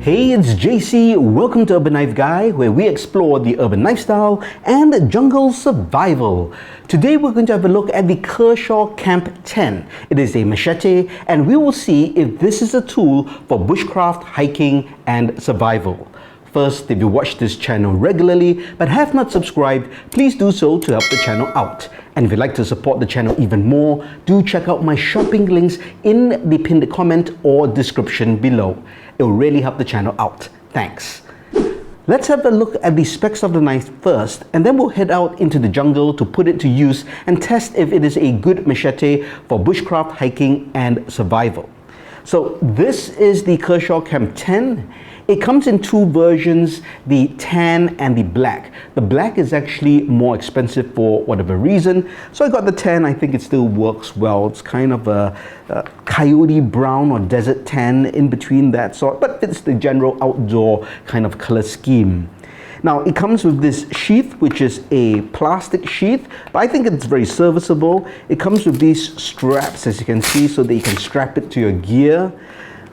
Hey, it's JC. Welcome to Urban Knife Guy, where we explore the urban lifestyle and jungle survival. Today we're going to have a look at the Kershaw Camp 10. It is a machete, and we will see if this is a tool for bushcraft, hiking, and survival. First, if you watch this channel regularly but have not subscribed, please do so to help the channel out. And if you'd like to support the channel even more, do check out my shopping links in the pinned comment or description below. It will really help the channel out. Thanks. Let's have a look at the specs of the knife first, and then we'll head out into the jungle to put it to use and test if it is a good machete for bushcraft, hiking, and survival. So this is the Kershaw Camp 10. It comes in two versions, the tan and the black. The black is actually more expensive for whatever reason, so I got the tan. I think it still works well. It's kind of a coyote brown or desert tan in between that sort, but it's the general outdoor kind of color scheme. Now it comes with this sheath, which is a plastic sheath, but I think it's very serviceable. It comes with these straps, as you can see, so that you can strap it to your gear.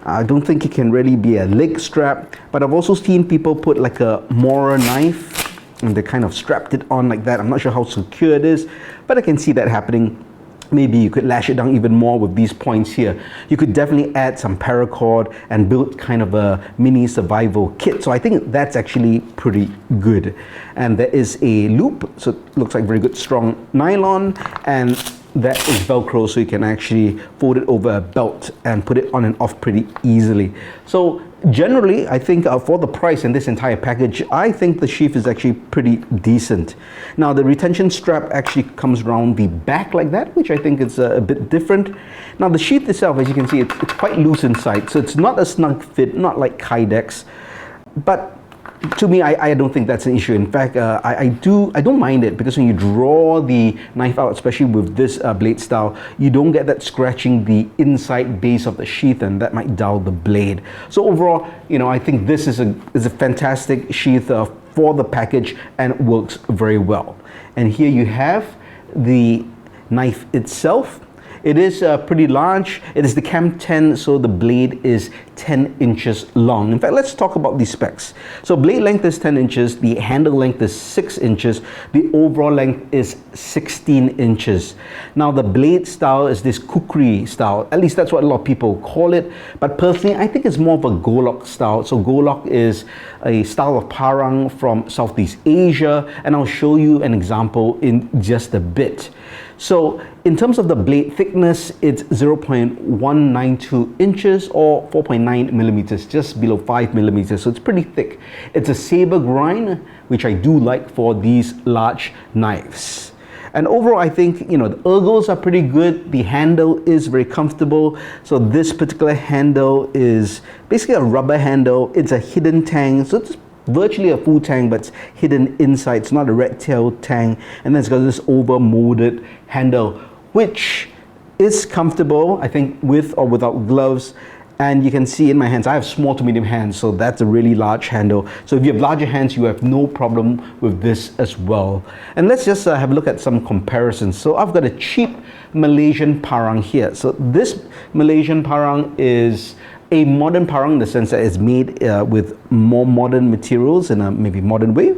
I don't think it can really be a leg strap, but I've also seen people put like a Mora knife and they kind of strapped it on like that. I'm not sure how secure it is, but I can see that happening. Maybe you could lash it down even more with these points here. You could definitely add some paracord and build kind of a mini survival kit. So I think that's actually pretty good. And there is a loop, so it looks like very good strong nylon, and that is Velcro, so you can actually fold it over a belt and put it on and off pretty easily. So generally, I think for the price and this entire package, I think the sheath is actually pretty decent. Now the retention strap actually comes around the back like that, which I think is a bit different. Now the sheath itself, as you can see, it's quite loose inside, so it's not a snug fit, not like Kydex, but to me, I don't think that's an issue. In fact, I don't mind it, because when you draw the knife out, especially with this blade style, you don't get that scratching the inside base of the sheath, and that might dull the blade. So overall, I think this is a fantastic sheath for the package and works very well. And here you have the knife itself. It is pretty large. It is the Camp 10, so the blade is 10 inches long. In fact, let's talk about the specs. So blade length is 10 inches, the handle length is 6 inches, the overall length is 16 inches. Now the blade style is this kukri style, at least that's what a lot of people call it, but personally I think it's more of a golok style. So golok is a style of parang from Southeast Asia, and I'll show you an example in just a bit. So in terms of the blade thickness, it's 0.192 inches or 4.9 millimeters, just below 5 millimeters, so it's pretty thick. It's a saber grind, which I do like for these large knives. And overall, I think, the ergos are pretty good. The handle is very comfortable. So this particular handle is basically a rubber handle. It's a hidden tang, so it's virtually a full tang, but it's hidden inside. It's not a red tail tang. And then it's got this over molded handle, which is comfortable, I think, with or without gloves. And you can see in my hands, I have small to medium hands, so that's a really large handle. So if you have larger hands, you have no problem with this as well. And let's just have a look at some comparisons. So I've got a cheap Malaysian parang here. So this Malaysian parang is a modern parang in the sense that it's made with more modern materials in a maybe modern way,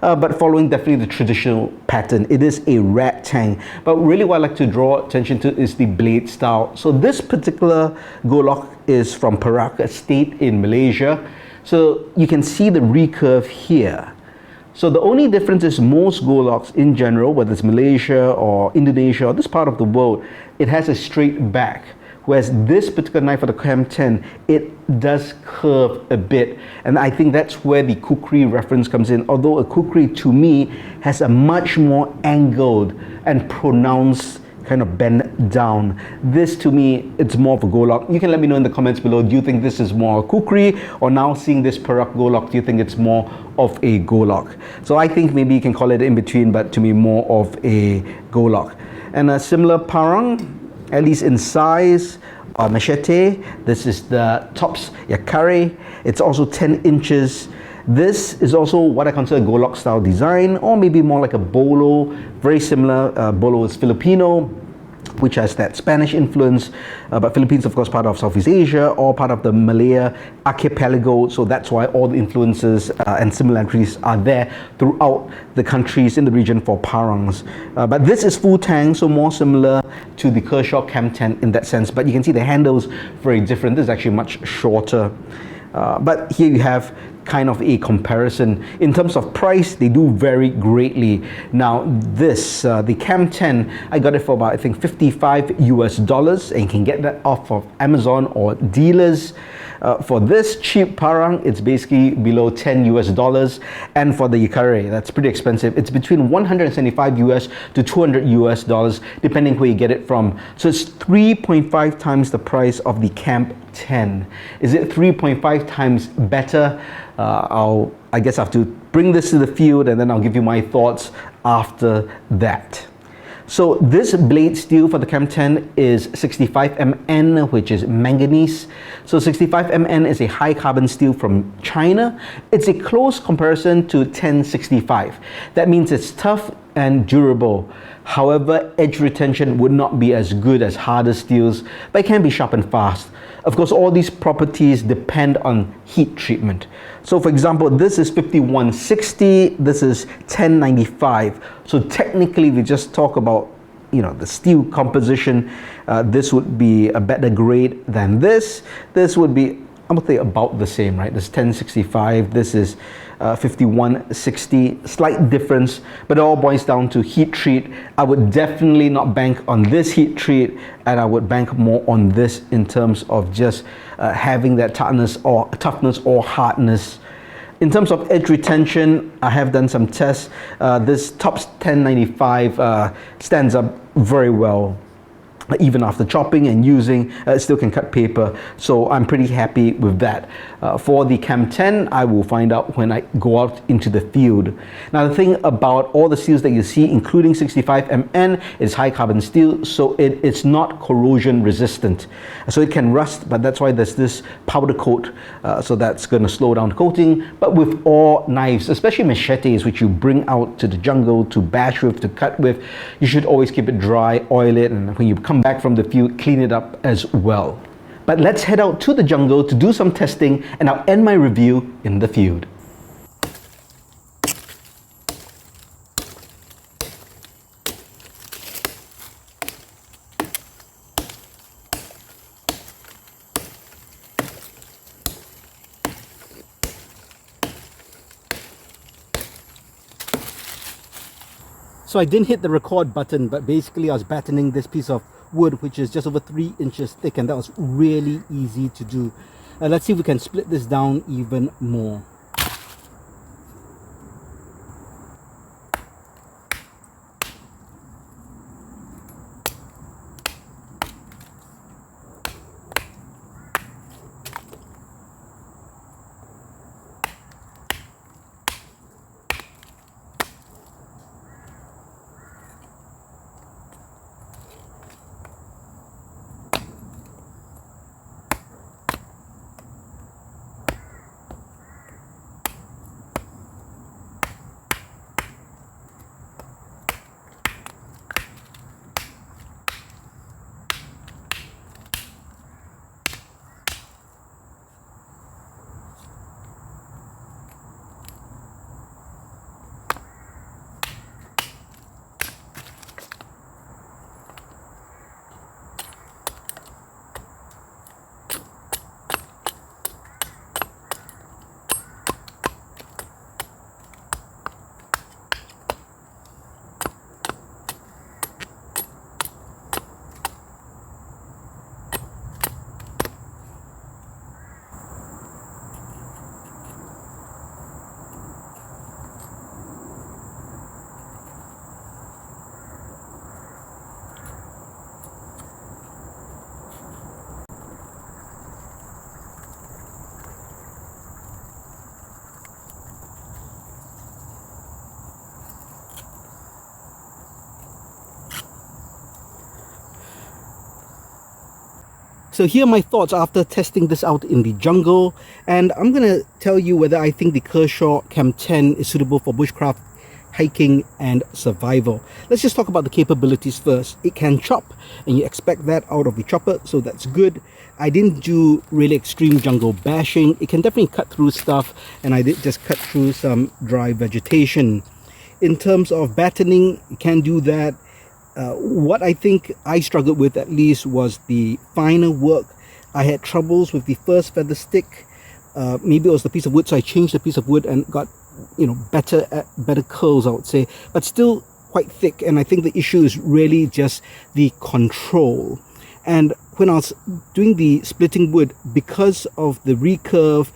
but following definitely the traditional pattern. It is a rat tang, but really what I like to draw attention to is the blade style. So this particular golok is from Perak, a state in Malaysia. So you can see the recurve here. So the only difference is most goloks in general, whether it's Malaysia or Indonesia or this part of the world, it has a straight back. Whereas this particular knife for the Camp 10, it does curve a bit. And I think that's where the kukri reference comes in. Although a kukri, to me, has a much more angled and pronounced kind of bend down. This, to me, it's more of a golok. You can let me know in the comments below, do you think this is more a kukri, or now seeing this Perak golok, do you think it's more of a golok? So I think maybe you can call it in between, but to me, more of a golok. And a similar parang, at least in size, machete. This is the Tops Yakari. It's also 10 inches. This is also what I consider golok style design, or maybe more like a bolo, very similar. Bolo is Filipino. which has that Spanish influence, but Philippines, of course, part of Southeast Asia or part of the Malaya archipelago, so that's why all the influences and similarities are there throughout the countries in the region for parangs. But this is full tang, so more similar to the Kershaw Camp 10 in that sense, but you can see the handle's very different. This is actually much shorter. But here you have kind of a comparison. In terms of price, they do vary greatly. Now this, the Camp 10, I got it for about, I think, $55 and you can get that off of Amazon or dealers. For this cheap parang, it's basically below $10 and for the Yukare, that's pretty expensive. It's between $175 to $200 depending where you get it from. So it's 3.5 times the price of the Camp 10. Is it 3.5 times better? I guess I have to bring this to the field and then I'll give you my thoughts after that. So this blade steel for the Camp 10 is 65Mn, which is manganese. So 65Mn is a high carbon steel from China. It's a close comparison to 1065. That means it's tough and durable. However, edge retention would not be as good as harder steels, but it can be sharp and fast. Of course, all these properties depend on heat treatment. So for example, this is 5160, this is 1095. So technically, we just talk about, you know, the steel composition. This would be a better grade than this. This would be, I'm gonna say, about the same, right? This is 1065, this is 5160, slight difference, but it all boils down to heat treat. I would definitely not bank on this heat treat, and I would bank more on this in terms of just having that toughness or hardness. In terms of edge retention, I have done some tests. This TOPS 1095 stands up very well. Even after chopping and using, it still can cut paper, so I'm pretty happy with that. For the Camp 10, I will find out when I go out into the field. Now the thing about all the steels that you see, including 65Mn, is high carbon steel, so it's not corrosion resistant. So it can rust, but that's why there's this powder coat, so that's going to slow down coating. But with all knives, especially machetes, which you bring out to the jungle to bash with, to cut with, you should always keep it dry, oil it, and when you come back from the field, clean it up as well. But let's head out to the jungle to do some testing, and I'll end my review in the field. So I didn't hit the record button, but basically I was battening this piece of wood, which is just over 3 inches thick, and that was really easy to do. Let's see if we can split this down even more. So here are my thoughts after testing this out in the jungle, and I'm gonna tell you whether I think the Kershaw Camp 10 is suitable for bushcraft hiking and survival. Let's just talk about the capabilities first. It can chop, and you expect that out of the chopper, so that's good. I didn't do really extreme jungle bashing. It can definitely cut through stuff, and I did just cut through some dry vegetation. In terms of battening, you can do that. What I think I struggled with at least was the finer work. I had troubles with the first feather stick. Maybe it was the piece of wood, so I changed the piece of wood and got, you know, better curls, I would say, but still quite thick. And I think the issue is really just the control. And when I was doing the splitting wood, because of the recurve,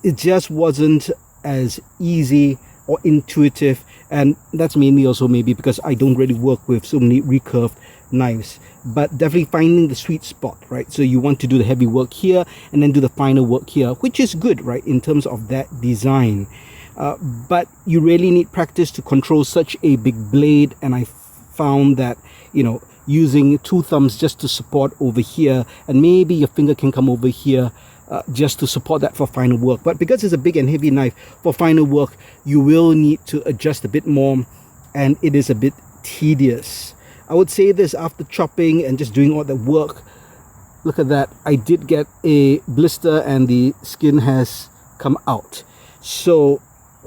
it just wasn't as easy or intuitive, and that's mainly also maybe because I don't really work with so many recurved knives. But definitely finding the sweet spot, right? So you want to do the heavy work here and then do the finer work here, which is good, right, in terms of that design. But you really need practice to control such a big blade, and I found that, you know, using two thumbs just to support over here, and maybe your finger can come over here just to support that for finer work. But because it's a big and heavy knife, for finer work you will need to adjust a bit more, and it is a bit tedious. I would say this, after chopping and just doing all the work, look at that, I did get a blister and the skin has come out. So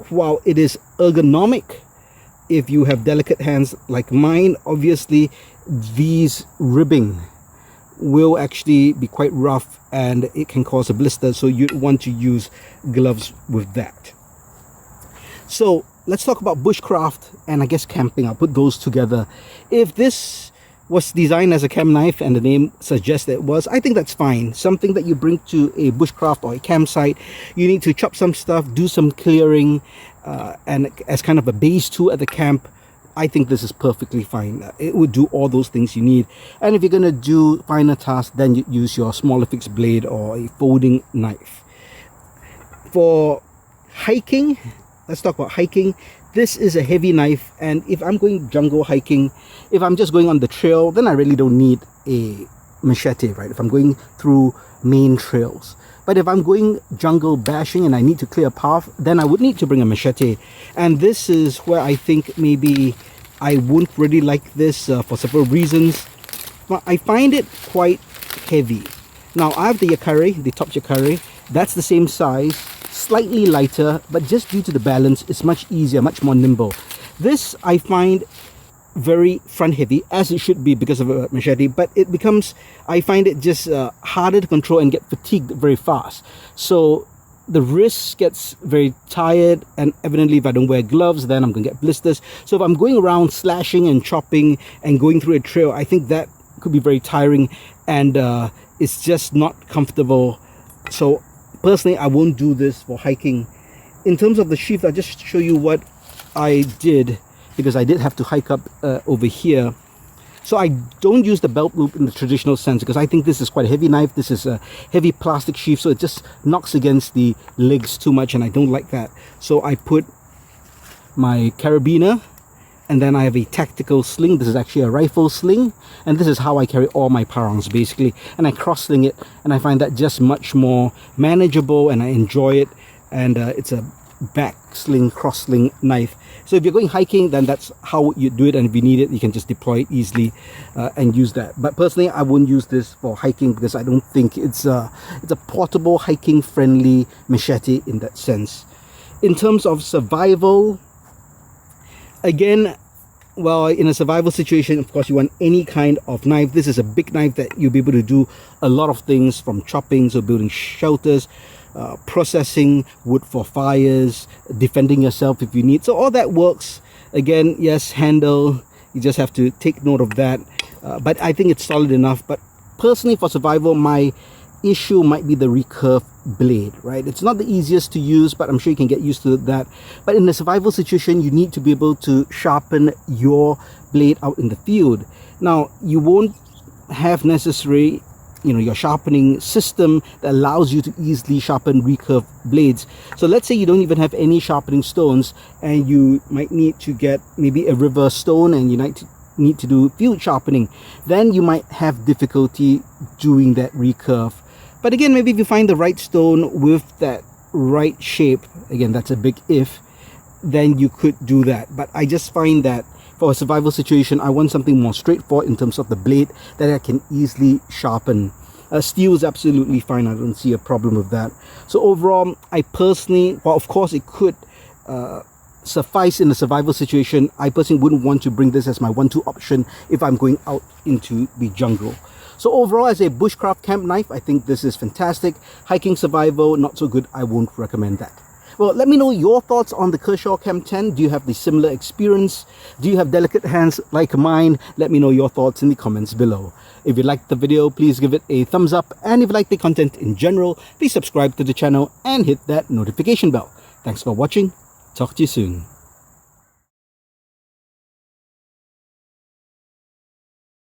while it is ergonomic, if you have delicate hands like mine, obviously these ribbing will actually be quite rough and it can cause a blister, so you'd want to use gloves with that. So let's talk about bushcraft and I guess camping. I'll put those together. If this was designed as a camp knife and the name suggests that it was, I think that's fine. Something that you bring to a bushcraft or a campsite, you need to chop some stuff, do some clearing, and as kind of a base tool at the camp, I think this is perfectly fine. It would do all those things you need. And if you're going to do finer tasks, then you use your smaller fixed blade or a folding knife. For hiking, let's talk about hiking. This is a heavy knife, and if I'm going jungle hiking, if I'm just going on the trail, then I really don't need a machete, right? If I'm going through main trails. But if I'm going jungle bashing and I need to clear a path, then I would need to bring a machete. And this is where I think maybe I wouldn't really like this for several reasons. But I find it quite heavy. Now I have the Yakari, the top Yakari. That's the same size, slightly lighter, but just due to the balance, it's much easier, much more nimble. This I find very front heavy, as it should be because of a machete, but it becomes, I find it just harder to control and get fatigued very fast. So the wrist gets very tired, and evidently if I don't wear gloves, then I'm gonna get blisters. So if I'm going around slashing and chopping and going through a trail, I think that could be very tiring, and it's just not comfortable. So personally, I won't do this for hiking. In terms of the sheath, I'll just show you what I did, because I did have to hike up over here. So I don't use the belt loop in the traditional sense, because I think this is quite a heavy knife. This is a heavy plastic sheath, so it just knocks against the legs too much, and I don't like that. So I put my carabiner, and then I have a tactical sling. This is actually a rifle sling, and this is how I carry all my parangs basically. And I cross sling it, and I find that just much more manageable, and I enjoy it. And it's a back sling, cross sling knife. So if you're going hiking, then that's how you do it, and if you need it, you can just deploy it easily and use that. But personally, I wouldn't use this for hiking, because I don't think it's a portable, hiking friendly machete in that sense. In terms of survival, again, well, in a survival situation, of course, you want any kind of knife. This is a big knife that you'll be able to do a lot of things, from chopping, so building shelters, processing wood for fires, defending yourself if you need. So all that works. Again, yes, handle, you just have to take note of that. But I think it's solid enough. But personally, for survival, my issue might be the recurve blade, right? It's not the easiest to use, but I'm sure you can get used to that. But in a survival situation, you need to be able to sharpen your blade out in the field. Now, you won't have necessary, your sharpening system that allows you to easily sharpen recurve blades. So let's say you don't even have any sharpening stones, and you might need to get maybe a river stone, and you need to do field sharpening. Then you might have difficulty doing that recurve. But again, maybe if you find the right stone with that right shape, again, that's a big if, then you could do that. But I just find that for a survival situation, I want something more straightforward in terms of the blade that I can easily sharpen. Steel is absolutely fine. I don't see a problem with that. So overall, I personally, well, of course it could suffice in a survival situation, I personally wouldn't want to bring this as my 1-2 option if I'm going out into the jungle. So overall, as a bushcraft camp knife, I think this is fantastic. Hiking survival, not so good. I won't recommend that. Well, let me know your thoughts on the Kershaw Camp 10. Do you have the similar experience? Do you have delicate hands like mine? Let me know your thoughts in the comments below. If you liked the video, please give it a thumbs up. And if you like the content in general, please subscribe to the channel and hit that notification bell. Thanks for watching. Talk to you soon.